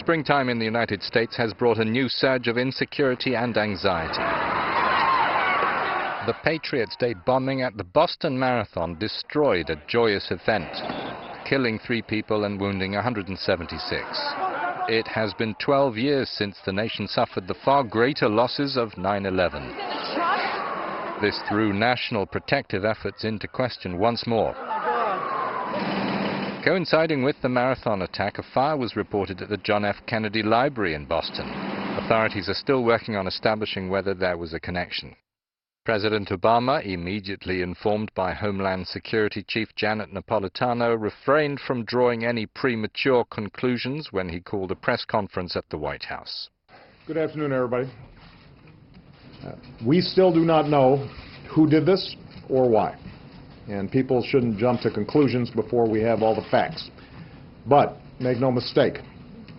Springtime in the United States has brought a new surge of insecurity and anxiety. The Patriot Day bombing at the Boston Marathon destroyed a joyous event, killing 3 people and wounding 176. It has been 12 years since the nation suffered the far greater losses of 9/11. This threw national protective efforts into question once more. Coinciding with the marathon attack, a fire was reported at the John F. Kennedy Library in Boston. Authorities are still working on establishing whether there was a connection. President Obama, immediately informed by Homeland Security Chief Janet Napolitano, refrained from drawing any premature conclusions when he called a press conference at the White House. Good afternoon, everybody. We still do not know who did this or why. And people shouldn't jump to conclusions before we have all the facts. But make no mistake,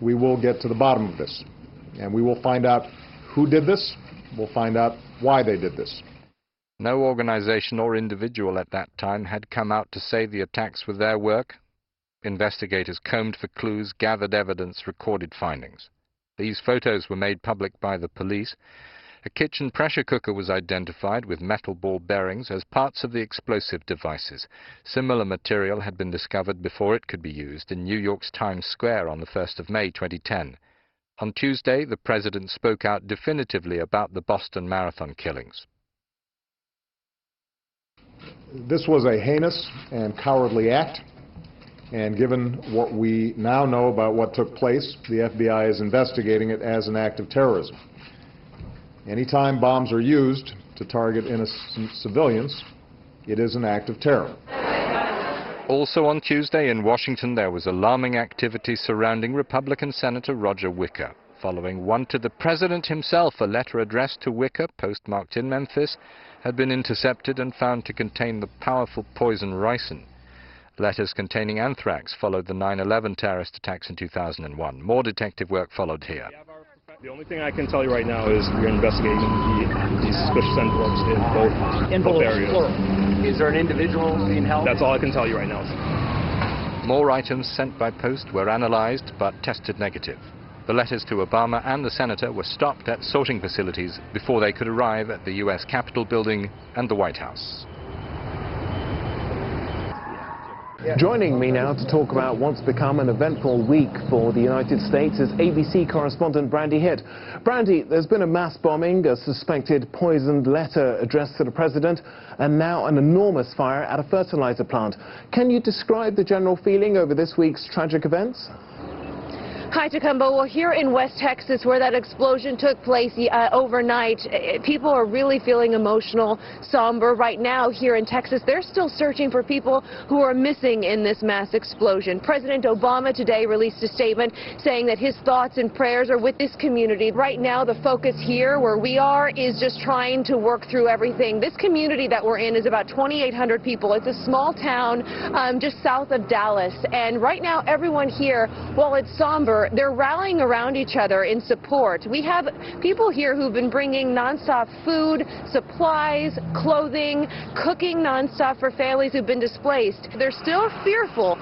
we will get to the bottom of this. And we will find out who did this. We'll find out why they did this. No organization or individual at that time had come out to say the attacks were their work. Investigators combed for clues, gathered evidence, recorded findings. These photos were made public by the police. A kitchen pressure cooker was identified with metal ball bearings as parts of the explosive devices. Similar material had been discovered before it could be used in New York's Times Square on the 1st of May 2010. On Tuesday, the president spoke out definitively about the Boston Marathon killings. This was a heinous and cowardly act, and given what we now know about what took place, the FBI is investigating it as an act of terrorism. Anytime bombs are used to target innocent civilians, it is an act of terror. Also on Tuesday in Washington, there was alarming activity surrounding Republican Senator Roger Wicker. Following one to the president himself, a letter addressed to Wicker, postmarked in Memphis, had been intercepted and found to contain the powerful poison ricin. Letters containing anthrax followed the 9/11 terrorist attacks in 2001. More detective work followed here. The only thing I can tell you right now is we're investigating the suspicious envelopes in both areas. Plural. Is there an individual being held? That's all I can tell you right now. More items sent by post were analyzed but tested negative. The letters to Obama and the senator were stopped at sorting facilities before they could arrive at the U.S. Capitol building and the White House. Joining me now to talk about what's become an eventful week for the United States is ABC correspondent Brandy Hitt. Brandy, there's been a mass bombing, a suspected poisoned letter addressed to the president, and now an enormous fire at a fertilizer plant. Can you describe the general feeling over this week's tragic events? Hi, Tacumbo. Well, here in West Texas, where that explosion took place overnight, people are really feeling emotional, somber. Right now, here in Texas, they're still searching for people who are missing in this mass explosion. President Obama today released a statement saying that his thoughts and prayers are with this community. Right now, the focus here, where we are, is just trying to work through everything. This community that we're in is about 2,800 people. It's a small town just south of Dallas. And right now, everyone here, while it's somber, they're rallying around each other in support. We have people here who've been bringing nonstop food, supplies, clothing, cooking nonstop for families who've been displaced. They're still fearful.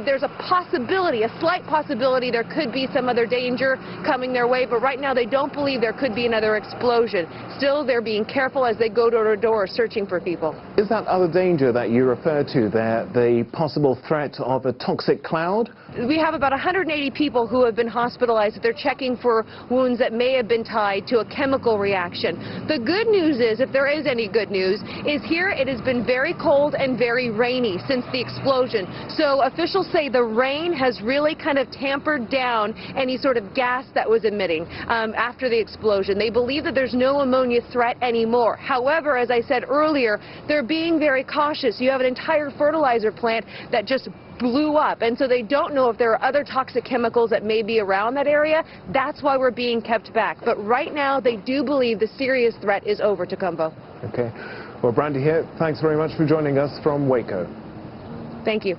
There's a possibility, a slight possibility, there could be some other danger coming their way, but right now they don't believe there could be another explosion. Still, they're being careful as they go door to door searching for people. Is that other danger that you refer to there the possible threat of a toxic cloud? We have about 180 people who have been hospitalized. They're checking for wounds that may have been tied to a chemical reaction. The good news is, if there is any good news, is here it has been very cold and very rainy since the explosion. So officials say the rain has really kind of tampered down any sort of gas that was emitting after the explosion. They believe that there's no ammonia threat anymore. However, as I said earlier, they're being very cautious. You have an entire fertilizer plant that just blew up, and so they don't know if there are other toxic chemicals that may be around that area. That's why we're being kept back. But right now, they do believe the serious threat is over, Tacumbo. Okay. Well, Brandy here, thanks very much for joining us from Waco. Thank you.